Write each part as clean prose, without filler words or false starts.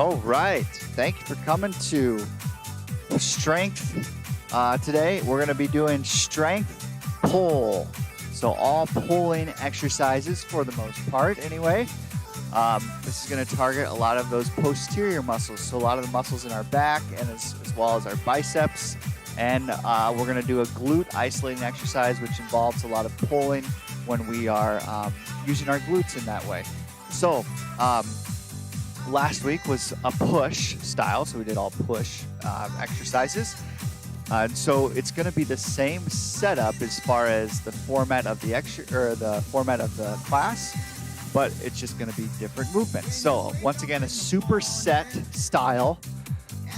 All right. Thank you for coming to Strength. Today, we're going to be doing strength pull. So all pulling exercises for the most part anyway. This is going to target a lot of those posterior muscles. So a lot of the muscles in our back and as well as our biceps. And we're going to do a glute isolating exercise, which involves a lot of pulling when we are using our glutes in that way. So last week was a push style, so we did all push exercises. And so it's going to be the same setup as far as the format of the format of the class, but it's just going to be different movements. So once again, a superset style,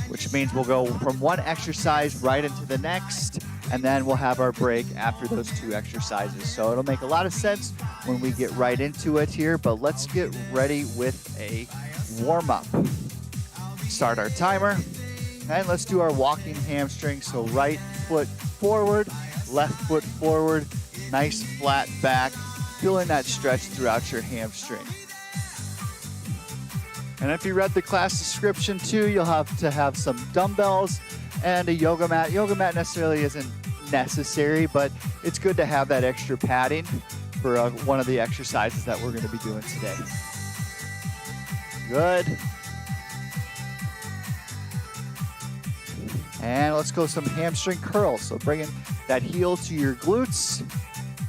which means we'll go from one exercise right into the next, and then we'll have our break after those two exercises. So it'll make a lot of sense when we get right into it here, but let's get ready with a warm-up. Start our timer, and let's do our walking hamstring. So right foot forward, left foot forward, nice flat back, feeling that stretch throughout your hamstring. And if you read the class description too, you'll have to have some dumbbells and a yoga mat. Yoga mat necessarily isn't necessary, but it's good to have that extra padding for one of the exercises that we're going to be doing today. Good. And let's go some hamstring curls. So bringing that heel to your glutes,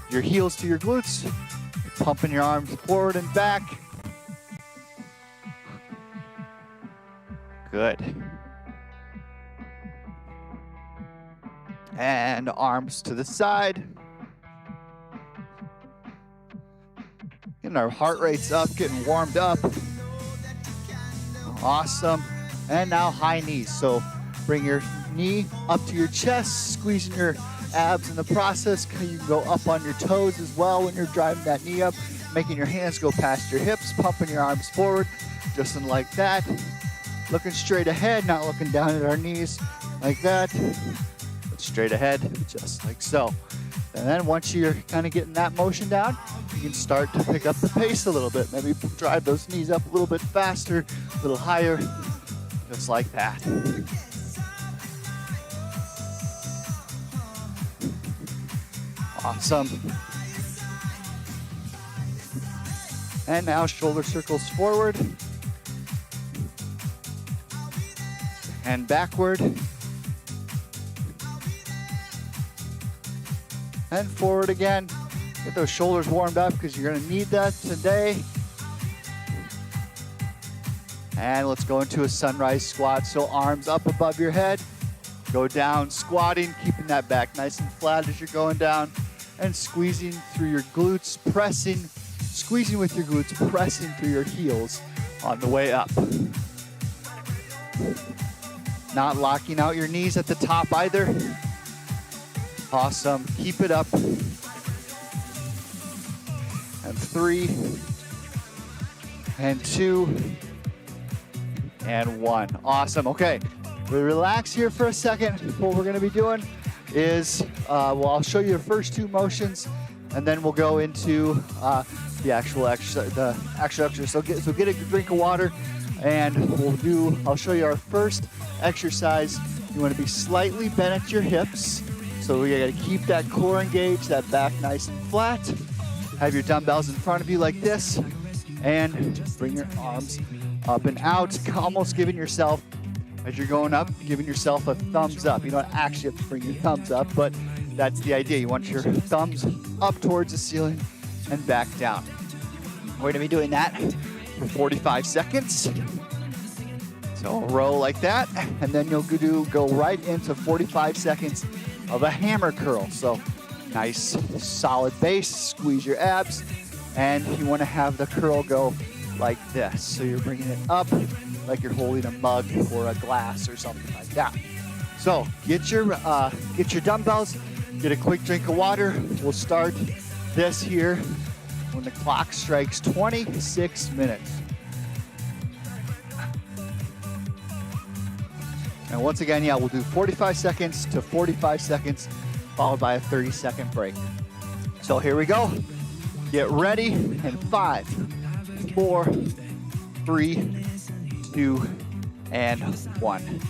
your heels to your glutes, pumping your arms forward and back. Good. And arms to the side. Getting our heart rates up, getting warmed up. Awesome. And now high knees. So bring your knee up to your chest, squeezing your abs in the process. You can go up on your toes as well when you're driving that knee up, making your hands go past your hips, pumping your arms forward, just like that. Looking straight ahead, not looking down at our knees like that. But straight ahead, just like so. And then once you're kind of getting that motion down, you can start to pick up the pace a little bit. Maybe drive those knees up a little bit faster, a little higher, just like that. Awesome. And now shoulder circles forward and backward and forward again. Get those shoulders warmed up because you're going to need that today. And let's go into a sunrise squat. So arms up above your head, go down squatting, keeping that back nice and flat as you're going down, and squeezing through your glutes, squeezing with your glutes, pressing through your heels on the way up. Not locking out your knees at the top either. Awesome. Keep it up. And 3, and 2, and 1. Awesome. Okay. We relax here for a second. What we're going to be doing is, I'll show you the first two motions, and then we'll go into the actual exercise. So get a drink of water, and I'll show you our first exercise. You want to be slightly bent at your hips. So we got to keep that core engaged, that back nice and flat. Have your dumbbells in front of you like this, and just bring your arms up and out, almost giving yourself, as you're going up, giving yourself a thumbs up. You don't actually have to bring your thumbs up, but that's the idea. You want your thumbs up towards the ceiling and back down. We're going to be doing that for 45 seconds. So row like that, and then you'll go right into 45 seconds of a hammer curl. So nice solid base, squeeze your abs, and you want to have the curl go like this. So you're bringing it up like you're holding a mug or a glass or something like that. So get your dumbbells, get a quick drink of water. We'll start this here when the clock strikes 26 minutes. And once again, we'll do 45 seconds to 45 seconds, followed by a 30-second break. So here we go. Get ready in 5, 4, 3, 2, and 1.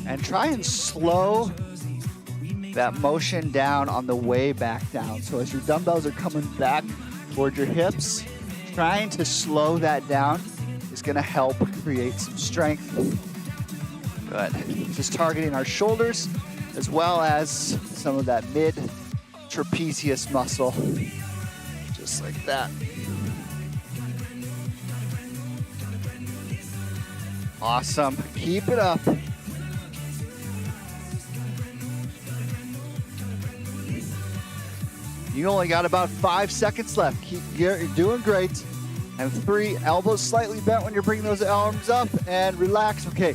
And try and slow that motion down on the way back down. So as your dumbbells are coming back toward your hips, trying to slow that down is gonna help create some strength. Good. Just targeting our shoulders as well as some of that mid trapezius muscle. Just like that. Awesome. Keep it up. You only got about 5 seconds left. You're doing great. And 3, elbows slightly bent when you're bringing those arms up, and relax. Okay,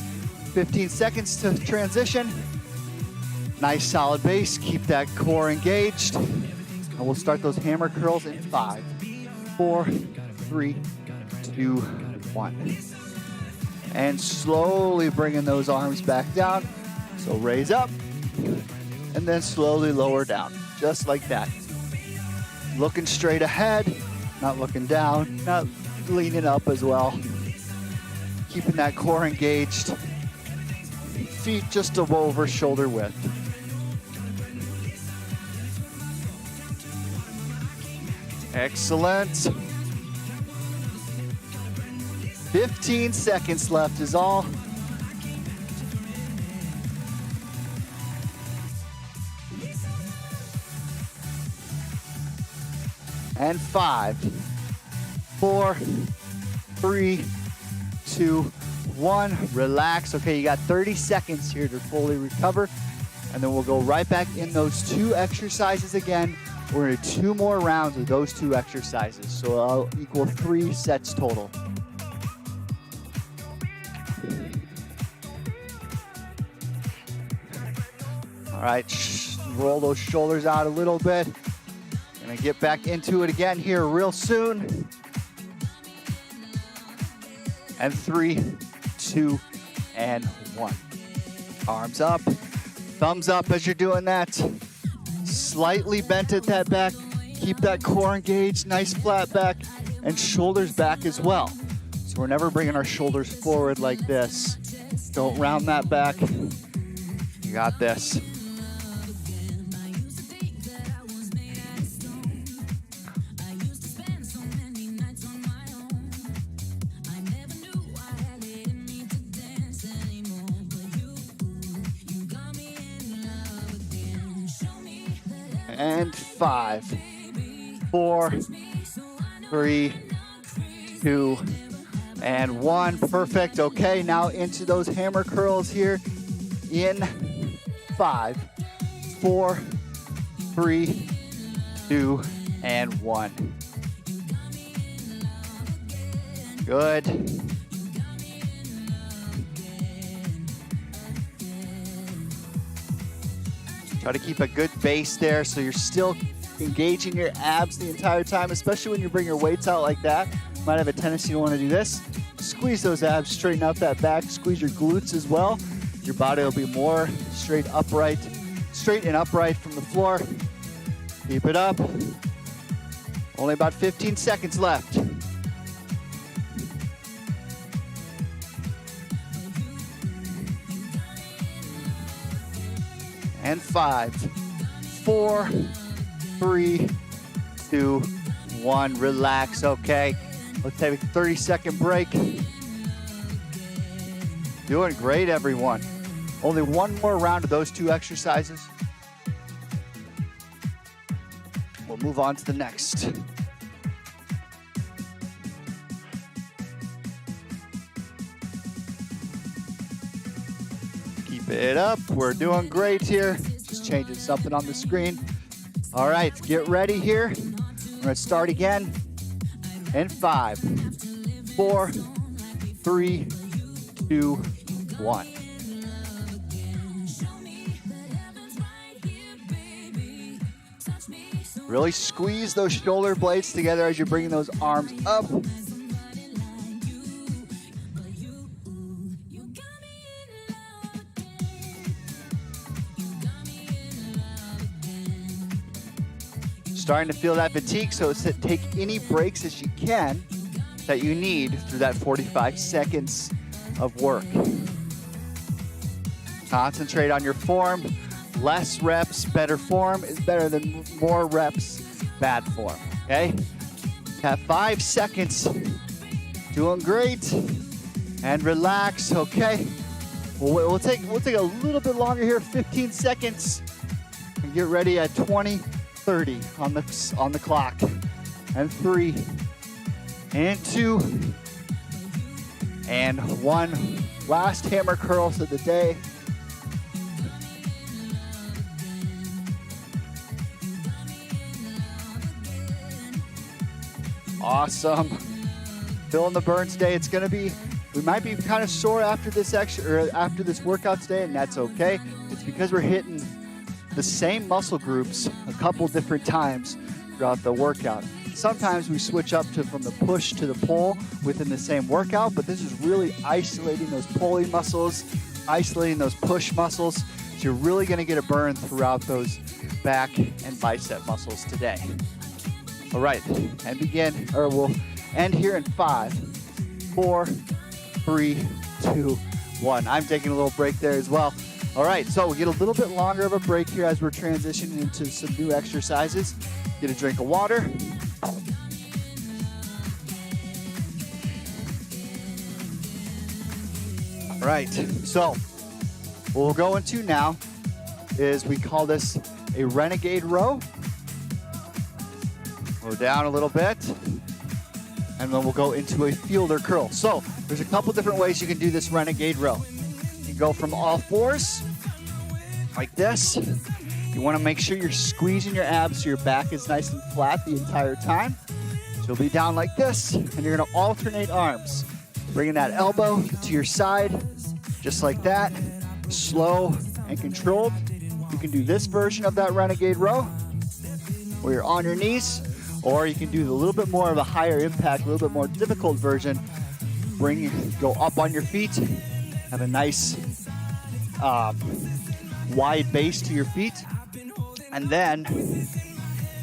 15 seconds to transition. Nice solid base. Keep that core engaged. And we'll start those hammer curls in 5, 4, 3, 2, 1. And slowly bringing those arms back down. So raise up and then slowly lower down, just like that. Looking straight ahead, not looking down, not leaning up as well. Keeping that core engaged. Feet just over shoulder width. Excellent. 15 seconds left is all. And 5, 4, 3, 2, 1. Relax. Okay, you got 30 seconds here to fully recover. And then we'll go right back in those 2 exercises again. We're gonna do 2 more rounds of those 2 exercises. So I'll equal 3 sets total. All right, roll those shoulders out a little bit. Gonna get back into it again here real soon. And 3, 2, and 1. Arms up, thumbs up as you're doing that. Slightly bent at that back. Keep that core engaged, nice flat back, and shoulders back as well. So we're never bringing our shoulders forward like this. Don't round that back. You got this. And 5, 4, 3, 2, and 1. Perfect. Okay, now into those hammer curls here in 5, 4, 3, 2, and 1. Good. Try to keep a good base there so you're still engaging your abs the entire time, especially when you bring your weights out like that. You might have a tendency to want to do this. Squeeze those abs, straighten out that back, squeeze your glutes as well. Your body will be more straight and upright from the floor. Keep it up. Only about 15 seconds left. And 5, 4, 3, 2, 1. Relax, okay. Let's take a 30-second break. Doing great, everyone. Only 1 more round of those 2 exercises. We'll move on to the next. Keep it up. We're doing great here. Just changing something on the screen. All right, get ready here. We're gonna start again. In 5, 4, 3, 2, 1. Really squeeze those shoulder blades together as you're bringing those arms up. Starting to feel that fatigue, so take any breaks as you can that you need through that 45 seconds of work. Concentrate on your form. Less reps, better form is better than more reps, bad form, okay? Have 5 seconds. Doing great. And relax, okay? We'll take a little bit longer here, 15 seconds. And get ready at 20, 30 on the clock. And 3, and 2, and 1. Last hammer curls of the day. Awesome. Feeling the burn today. It's gonna be, we might be kind of sore after this after this workout today, and that's okay. It's because we're hitting the same muscle groups a couple different times throughout the workout. Sometimes we switch up from the push to the pull within the same workout, but this is really isolating those pulling muscles, isolating those push muscles. So you're really gonna get a burn throughout those back and bicep muscles today. All right, and we'll end here in 5, 4, 3, 2, 1. I'm taking a little break there as well. All right, so we get a little bit longer of a break here as we're transitioning into some new exercises. Get a drink of water. All right, so what we'll go into now is we call this a renegade row. Go down a little bit, and then we'll go into a fielder curl. So there's a couple different ways you can do this renegade row. You can go from all fours, like this. You want to make sure you're squeezing your abs so your back is nice and flat the entire time. So you'll be down like this, and you're going to alternate arms. Bringing that elbow to your side, just like that. Slow and controlled. You can do this version of that renegade row, where you're on your knees, or you can do a little bit more of a higher impact, a little bit more difficult version. Go up on your feet, have a nice wide base to your feet, and then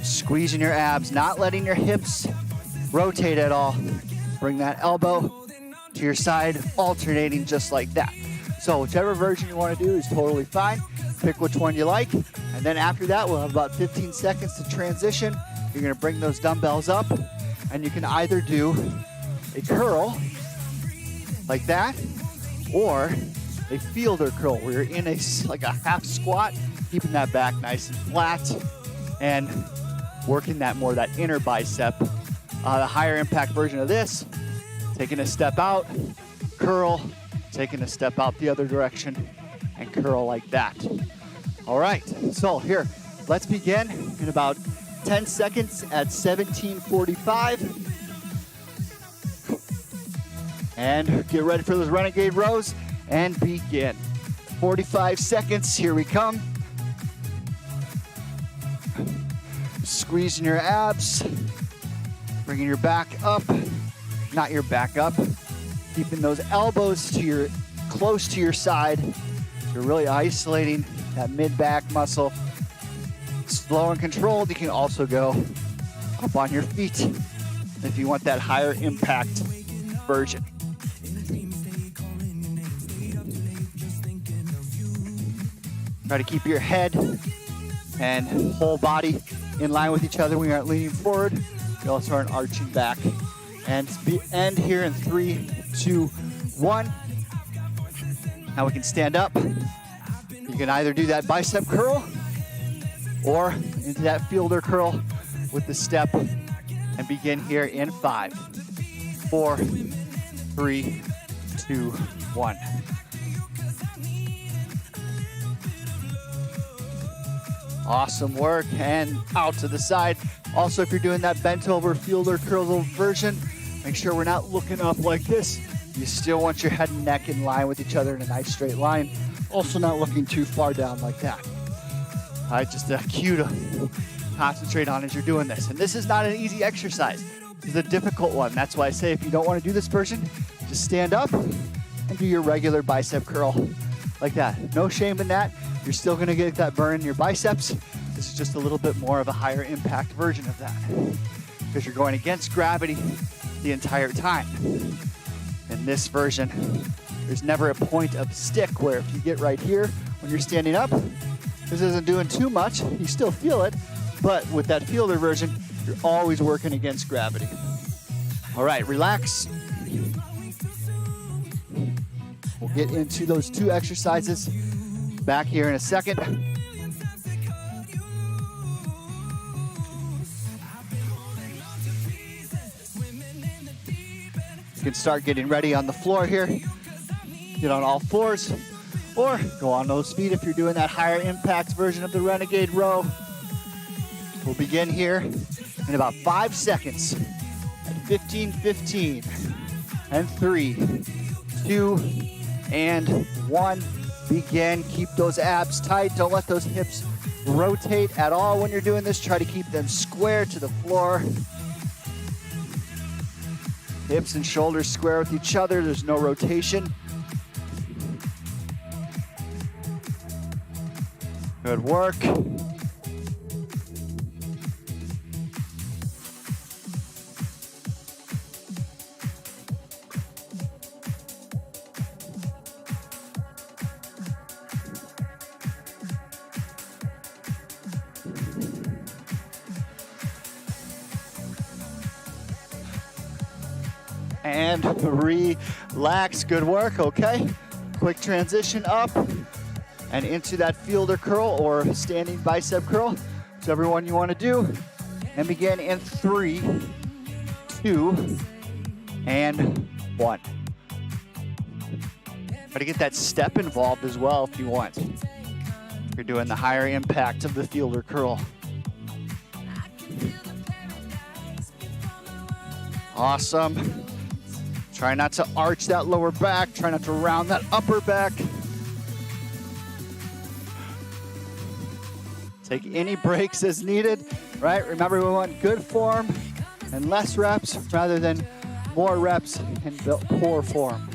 squeezing your abs, not letting your hips rotate at all. Bring that elbow to your side, alternating just like that. So whichever version you want to do is totally fine. Pick which one you like, and then after that, we'll have about 15 seconds to transition. You're gonna bring those dumbbells up, and you can either do a curl like that, or a fielder curl where you're in like a half squat, keeping that back nice and flat, and working that inner bicep. The higher impact version of this, taking a step out, curl, taking a step out the other direction, and curl like that. All right, so here, let's begin in about 10 seconds at 17:45. And get ready for those renegade rows and begin. 45 seconds, here we come. Squeezing your abs, bringing your back up, not your back up, keeping those elbows close to your side. You're really isolating that mid-back muscle. Slow and controlled, you can also go up on your feet if you want that higher impact version. Try to keep your head and whole body in line with each other when you aren't leaning forward. You also aren't arching back. And end here in 3, 2, 1. Now we can stand up. You can either do that bicep curl or into that fielder curl with the step, and begin here in 5, 4, 3, 2, 1. Awesome work, and out to the side. Also, if you're doing that bent over fielder curl version, make sure we're not looking up like this. You still want your head and neck in line with each other in a nice straight line. Also not looking too far down like that. All right, just a cue to concentrate on as you're doing this. And this is not an easy exercise. This is a difficult one. That's why I say if you don't want to do this version, just stand up and do your regular bicep curl like that. No shame in that. You're still gonna get that burn in your biceps. This is just a little bit more of a higher impact version of that, because you're going against gravity the entire time. In this version, there's never a point of stick where if you get right here when you're standing up, this isn't doing too much. You still feel it, but with that fielder version, you're always working against gravity. All right, relax. We'll get into those 2 exercises back here in a second. You can start getting ready on the floor here. Get on all fours or go on those feet if you're doing that higher impact version of the Renegade row. We'll begin here in about 5 seconds at 15-15 and 3, 2, and 1. Begin. Keep those abs tight. Don't let those hips rotate at all when you're doing this. Try to keep them square to the floor. Hips and shoulders square with each other. There's no rotation. Good work. And relax. Good work. Okay. Quick transition up and into that fielder curl or standing bicep curl. Whichever one you want to do. And begin in 3, 2, and 1. Try to get that step involved as well if you want. You're doing the higher impact of the fielder curl. Awesome. Try not to arch that lower back. Try not to round that upper back. Take any breaks as needed, right? Remember, we want good form and less reps rather than more reps and poor form.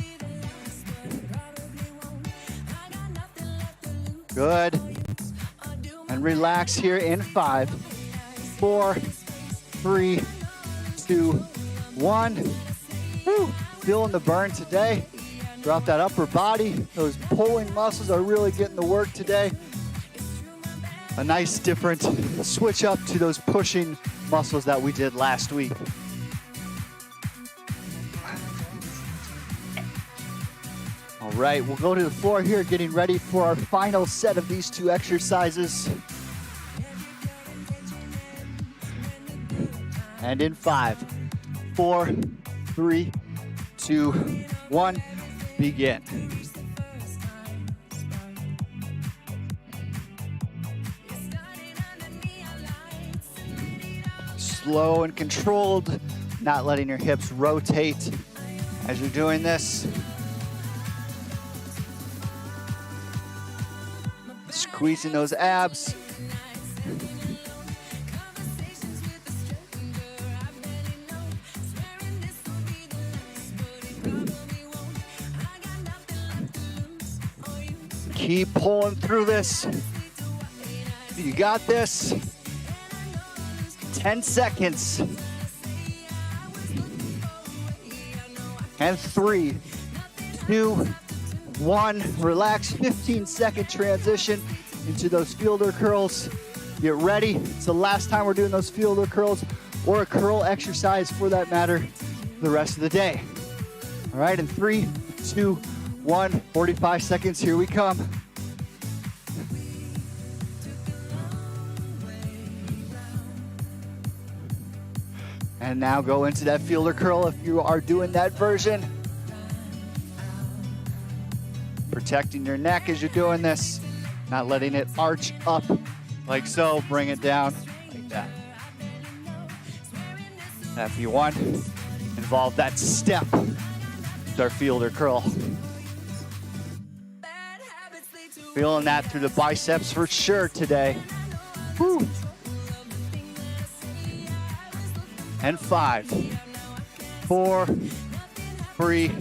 Good. And relax here in 5, 4, 3, 2, 1. Woo. Feeling the burn today throughout that upper body. Those pulling muscles are really getting the work today. A nice different switch up to those pushing muscles that we did last week. All right, we'll go to the floor here, getting ready for our final set of these 2 exercises. And in 5, 4, 3, 2, 1, begin. Slow and controlled, not letting your hips rotate as you're doing this. Squeezing those abs. Keep pulling through this. You got this. 10 seconds. And 3, 2, 1. Relax. 15-second transition into those fielder curls. Get ready. It's the last time we're doing those fielder curls or a curl exercise for that matter the rest of the day. All right, in 3, 2, 1, 45 seconds, here we come. And now go into that fielder curl if you are doing that version. Protecting your neck as you're doing this, not letting it arch up like so. Bring it down like that. Now if you want, involve that step with our fielder curl. Feeling that through the biceps for sure today. Woo. And 5, 4, 3,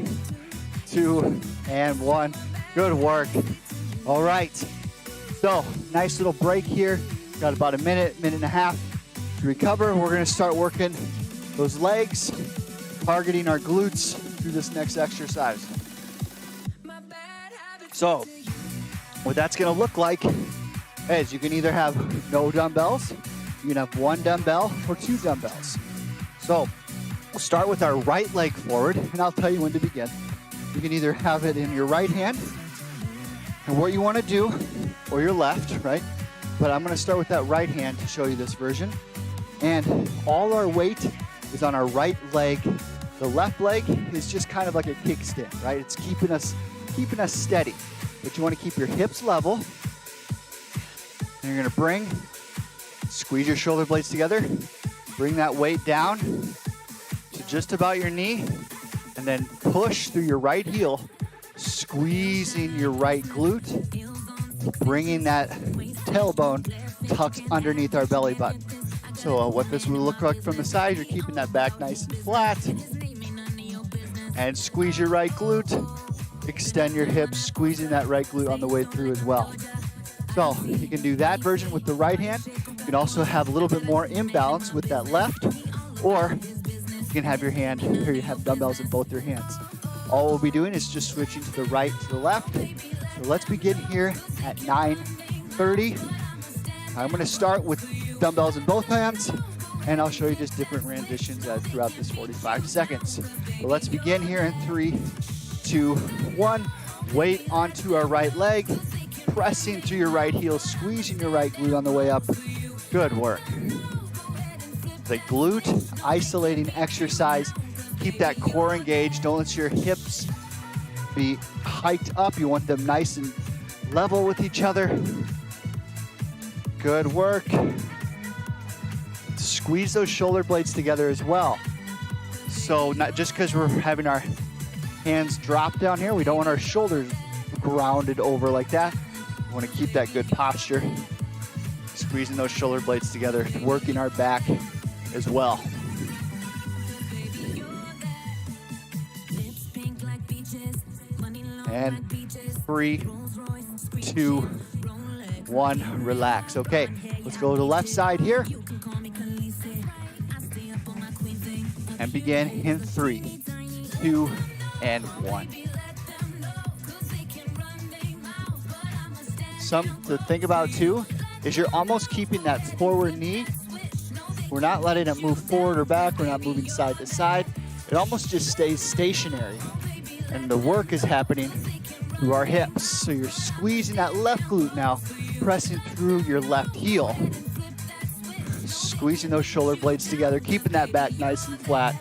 2, and 1. Good work. All right. So, nice little break here. Got about a minute and a half to recover. We're going to start working those legs, targeting our glutes through this next exercise. So what that's gonna look like is you can either have no dumbbells, you can have 1 dumbbell or 2 dumbbells. So we'll start with our right leg forward, and I'll tell you when to begin. You can either have it in your right hand, and what you want to do, or your left, right? But I'm going to start with that right hand to show you this version. And all our weight is on our right leg. The left leg is just kind of like a kickstand, right? It's keeping us steady. But you want to keep your hips level. And you're going to squeeze your shoulder blades together, bring that weight down to just about your knee, and then push through your right heel, squeezing your right glute, bringing that tailbone tucked underneath our belly button. So what this will look like from the side, you're keeping that back nice and flat, and squeeze your right glute, extend your hips, squeezing that right glute on the way through as well. So you can do that version with the right hand. You can also have a little bit more imbalance with that left, or you can have your hand, or you have dumbbells in both your hands. All we'll be doing is just switching to the right to the left. So let's begin here at 9:30. I'm gonna start with dumbbells in both hands, and I'll show you just different renditions throughout this 45 seconds. So let's begin here in 3, 2, 1. Weight onto our right leg, pressing through your right heel, squeezing your right glute on the way up. Good work. The glute isolating exercise. Keep that core engaged. Don't let your hips be hiked up. You want them nice and level with each other. Good work. Squeeze those shoulder blades together as well. So not just because we're having our hands drop down here, we don't want our shoulders grounded over like that. We want to keep that good posture. Squeezing those shoulder blades together, working our back as well. And 3, 2, 1, relax. Okay, let's go to the left side here. And begin in 3, 2, and 1. Something to think about too is you're almost keeping that forward knee. We're not letting it move forward or back. We're not moving side to side. It almost just stays stationary. And the work is happening through our hips. So you're squeezing that left glute now, pressing through your left heel. Squeezing those shoulder blades together, keeping that back nice and flat.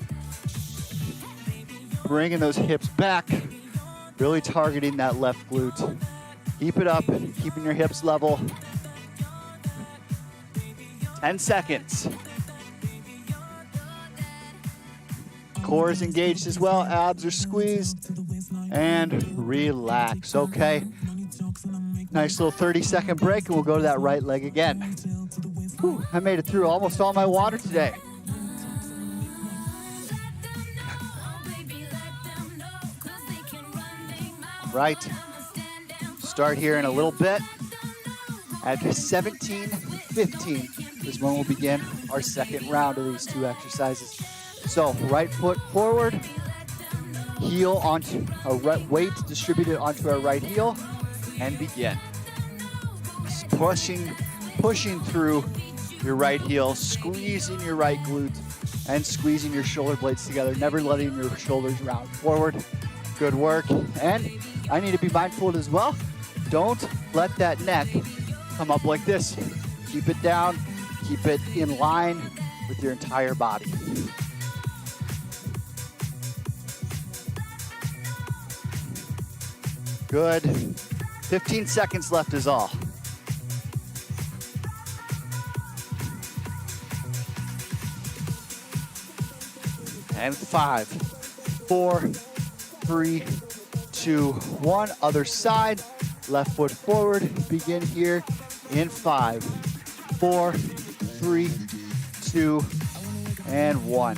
Bringing those hips back, really targeting that left glute. Keep it up, keeping your hips level. 10 seconds. Core is engaged as well, abs are squeezed, and relax, okay? Nice little 30-second break, and we'll go to that right leg again. Whew, I made it through almost all my water today. Right, start here in a little bit. At 17:15 is when we'll begin our second round of these 2 exercises. So right foot forward, heel onto a weight distributed onto our right heel, and begin. Just pushing through your right heel, squeezing your right glute, and squeezing your shoulder blades together, never letting your shoulders round forward. Good work. And I need to be mindful as well. Don't let that neck come up like this. Keep it down, keep it in line with your entire body. Good. 15 seconds left is all. And 5, 4, 3, 2, 1. Other side. Left foot forward. Begin here in 5, 4, 3, 2, and 1.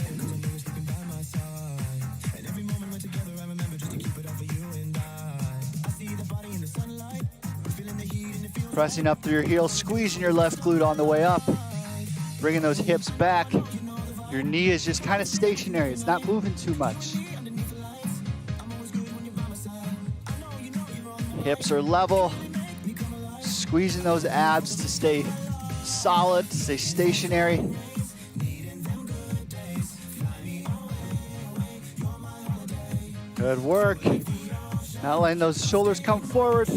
Pressing up through your heels, squeezing your left glute on the way up. Bringing those hips back. Your knee is just kind of stationary. It's not moving too much. Hips are level. Squeezing those abs to stay solid, to stay stationary. Good work. Now letting those shoulders come forward.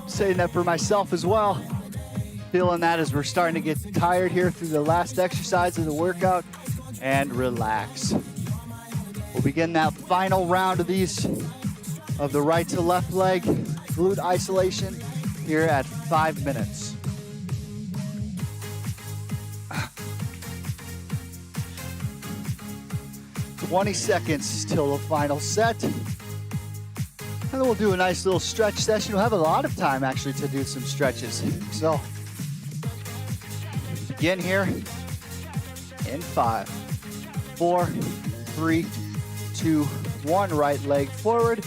Saying that for myself as well. Feeling that as we're starting to get tired here through the last exercise of the workout. And relax. We'll begin that final round of these, of the right to left leg glute isolation here at 5 minutes. 20 seconds till the final set. And then we'll do a nice little stretch session. We'll have a lot of time actually to do some stretches. So begin here in 5, 4, 3, 2, 1. Right leg forward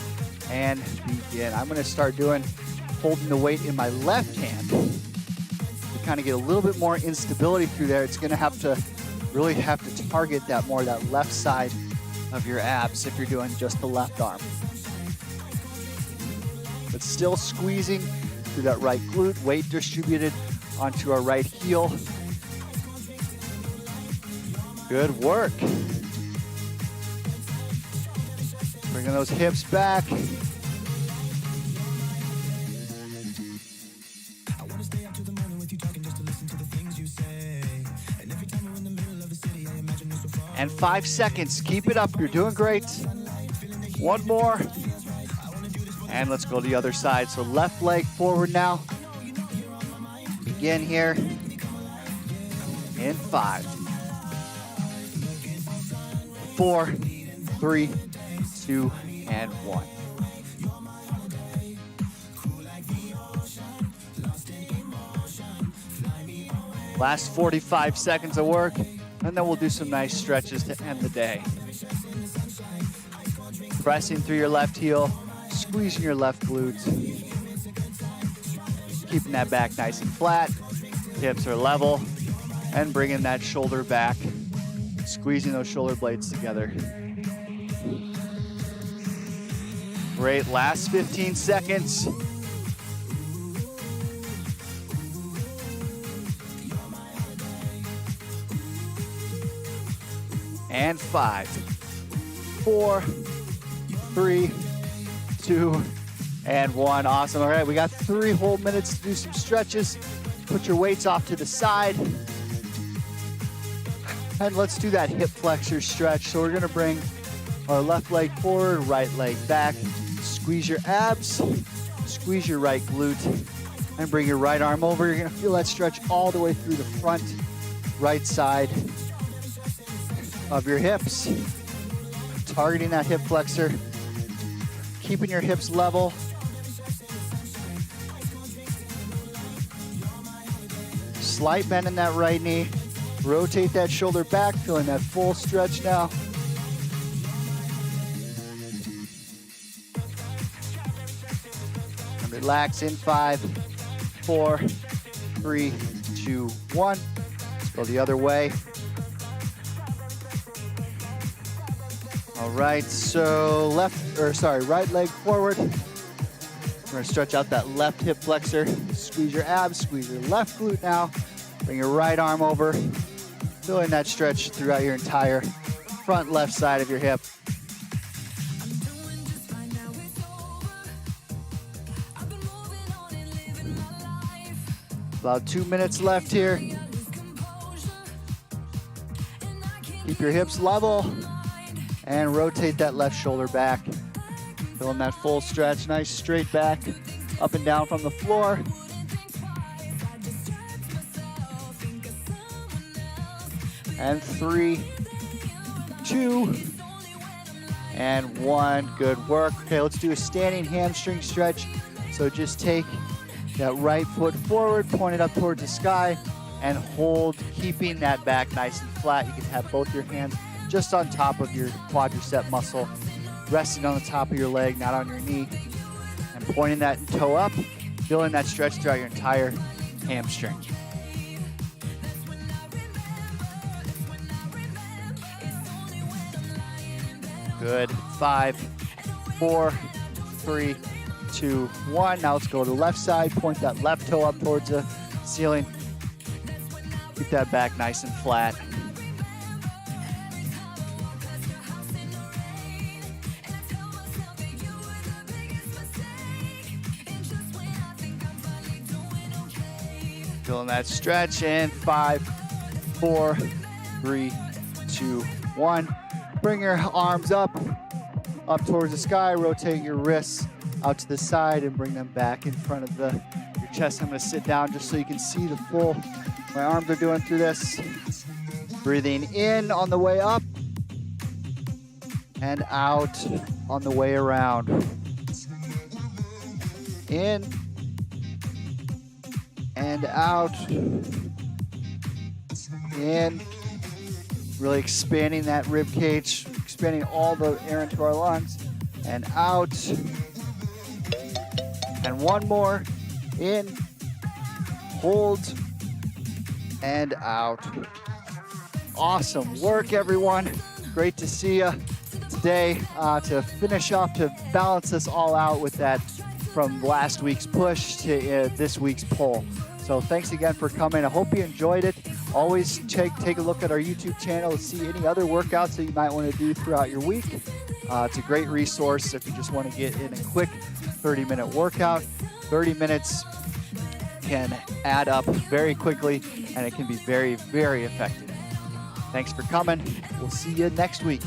and begin. I'm gonna start holding the weight in my left hand to kind of get a little bit more instability through there. It's gonna really have to target that left side of your abs if you're doing just the left arm. But still squeezing through that right glute, weight distributed onto our right heel. Good work. Bringing those hips back. And 5 seconds, keep it up, you're doing great. One more. And let's go to the other side. So left leg forward now. Begin here in 5, 4, 3, 2, and 1. Last 45 seconds of work, and then we'll do some nice stretches to end the day. Pressing through your left heel, squeezing your left glutes. Keeping that back nice and flat. Hips are level, and bringing that shoulder back. Squeezing those shoulder blades together. Great, last 15 seconds. And 5, 4, 3, 2, and 1. Awesome. All right, we got 3 whole minutes to do some stretches. Put your weights off to the side. And let's do that hip flexor stretch. So we're gonna bring our left leg forward, right leg back. Squeeze your abs, squeeze your right glute, and bring your right arm over. You're gonna feel that stretch all the way through the front right side of your hips. Targeting that hip flexor, keeping your hips level. Slight bend in that right knee. Rotate that shoulder back, feeling that full stretch now. And relax in 5, 4, 3, 2, 1. Let's go the other way. All right, so right leg forward. We're gonna stretch out that left hip flexor. Squeeze your abs, squeeze your left glute now. Bring your right arm over. Feeling that stretch throughout your entire front left side of your hip. About 2 minutes left here. Keep your hips level and rotate that left shoulder back. Feeling that full stretch, nice straight back, up and down from the floor. And 3, 2, and 1. Good work. Okay, let's do a standing hamstring stretch. So just take that right foot forward, point it up towards the sky, and hold, keeping that back nice and flat. You can have both your hands just on top of your quadricep muscle, resting on the top of your leg, not on your knee, and pointing that toe up, feeling that stretch throughout your entire hamstring. Good. 5, 4, 3, 2, 1. Now let's go to the left side. Point that left toe up towards the ceiling. Keep that back nice and flat. Feeling that stretch in 5, 4, 3, 2, 1. Bring your arms up towards the sky. Rotate your wrists out to the side and bring them back in front of your chest. I'm gonna sit down just so you can see the full, my arms are doing through this. Breathing in on the way up and out on the way around. In and out. In. Really expanding that rib cage, expanding all the air into our lungs. And out. And one more. In. Hold. And out. Awesome work, everyone. Great to see you today. To finish off, to balance us all out with that from last week's push to this week's pull. So thanks again for coming. I hope you enjoyed it. Always take a look at our YouTube channel to see any other workouts that you might want to do throughout your week. It's a great resource if you just want to get in a quick 30-minute workout. 30 minutes can add up very quickly, and it can be very, very effective. Thanks for coming. We'll see you next week.